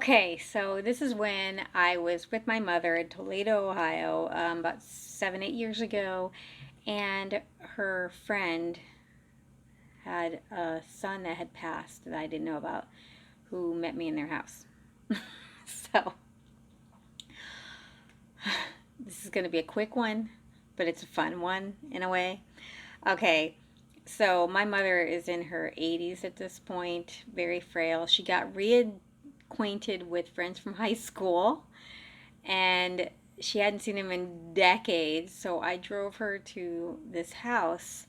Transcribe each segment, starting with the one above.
Okay, so this is when I was with my mother in Toledo, Ohio, about 7, 8 years ago, and her friend had a son that had passed that I didn't know about, who met me in their house. So this is going to be a quick one, but it's a fun one in a way. Okay, so my mother is in her 80s at this point, very frail. She got reacquainted with friends from high school, and she hadn't seen him in decades. So I drove her to this house,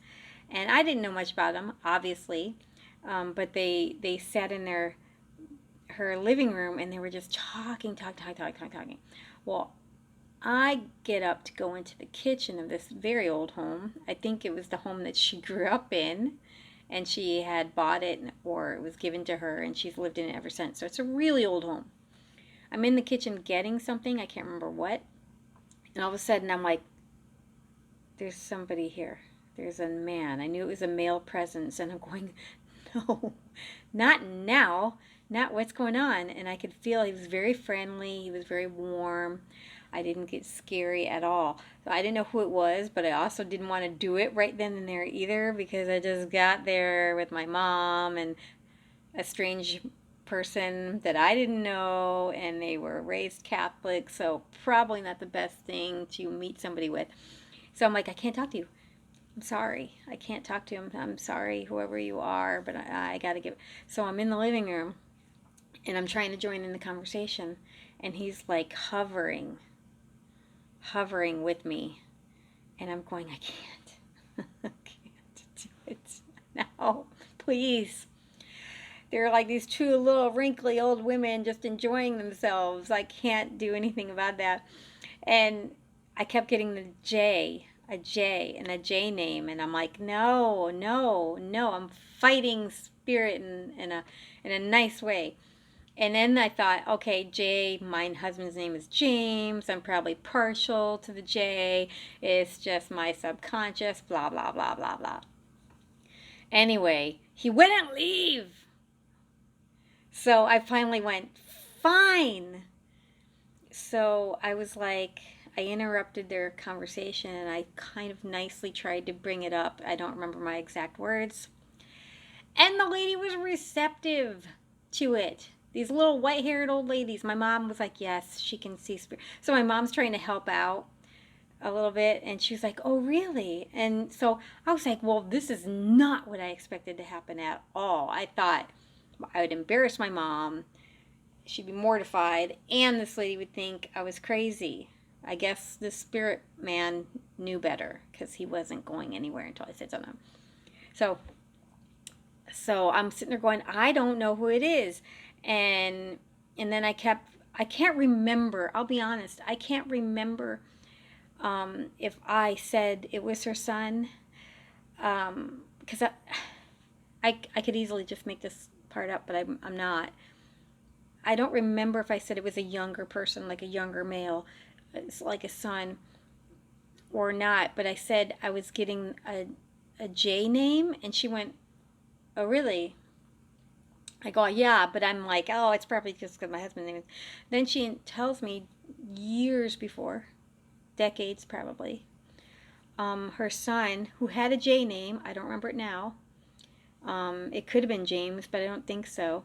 and I didn't know much about him, obviously, but they sat in her living room and they were just talking. Well, I get up to go into the kitchen of this very old home. I think it was the home that she grew up in, and she had bought it or it was given to her, and she's lived in it ever since. So it's a really old home. I'm in the kitchen getting something, I can't remember what, and all of a sudden I'm like, there's somebody here. There's a man. I knew it was a male presence, and I'm going, no, not now, not what's going on. And I could feel he was very friendly, he was very warm. I didn't get scary at all. So I didn't know who it was, but I also didn't want to do it right then and there either, because I just got there with my mom and a strange person that I didn't know, and they were raised Catholic, so probably not the best thing to meet somebody with. So I'm like, I can't talk to you. I'm sorry. I can't talk to him. I'm sorry, whoever you are, but I got to give. So I'm in the living room and I'm trying to join in the conversation, and he's like hovering with me, and I'm going, I can't. I can't do it. No, please. They're like these two little wrinkly old women just enjoying themselves. I can't do anything about that. And I kept getting a J, and a J name, and I'm like, no, no, no. I'm fighting spirit in a nice way. And then I thought, okay, J, my husband's name is James. I'm probably partial to the J. It's just my subconscious, blah, blah, blah, blah, blah. Anyway, he wouldn't leave. So I finally went, fine. So I was like, I interrupted their conversation and I kind of nicely tried to bring it up. I don't remember my exact words. And the lady was receptive to it. These little white haired old ladies. My mom was like, yes, she can see spirit. So my mom's trying to help out a little bit, and she was like, oh, really? And so I was like, well, this is not what I expected to happen at all. I thought I would embarrass my mom. She'd be mortified, and this lady would think I was crazy. I guess the spirit man knew better, because he wasn't going anywhere until I said something. So I'm sitting there going, I don't know who it is. And then I can't remember, I'll be honest, I can't remember if I said it was her son, because I could easily just make this part up, but I'm not. I don't remember if I said it was a younger person, like a younger male, it's like a son, or not. But I said I was getting a J name, and she went, oh, really? I go, yeah, but I'm like, oh, it's probably just because my husband's name is. Then she tells me years before, decades probably, her son, who had a J name, I don't remember it now. It could have been James, but I don't think so.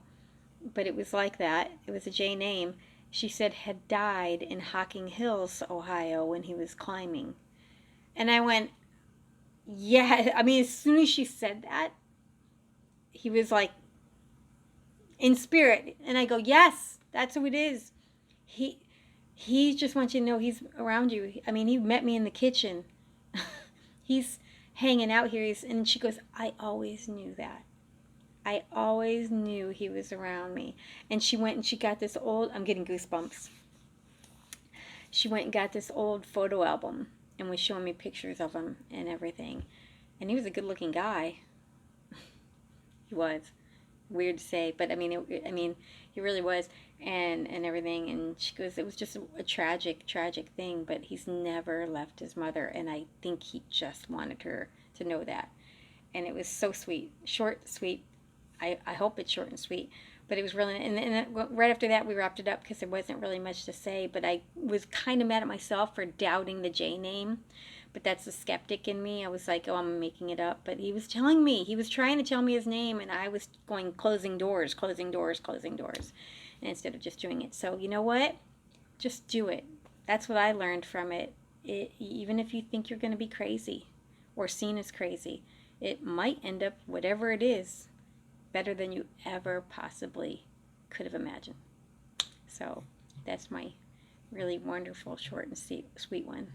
But it was like that. It was a J name. She said had died in Hocking Hills, Ohio, when he was climbing. And I went, yeah. I mean, as soon as she said that, he was like in spirit. And I go, yes, that's who it is. He just wants you to know he's around you. I mean, he met me in the kitchen. He's hanging out here. And she goes, I always knew that. I always knew he was around me. And she went and she got this old, I'm getting goosebumps. She went and got this old photo album and was showing me pictures of him and everything. And he was a good looking guy. He was. Weird to say, but I mean, he really was, and everything. And she goes, it was just a tragic thing, but he's never left his mother, and I think he just wanted her to know that. And it was so sweet, short, sweet. I hope it's short and sweet, But it was really, right after that we wrapped it up because there wasn't really much to say. But I was kind of mad at myself for doubting the J name. But that's the skeptic in me. I was like, oh, I'm making it up. But he was telling me, he was trying to tell me his name, and I was going closing doors, closing doors, closing doors, and instead of just doing it. So you know what? Just do it. That's what I learned from it. Even if you think you're going to be crazy or seen as crazy, it might end up, whatever it is, better than you ever possibly could have imagined. So that's my really wonderful, short and sweet one.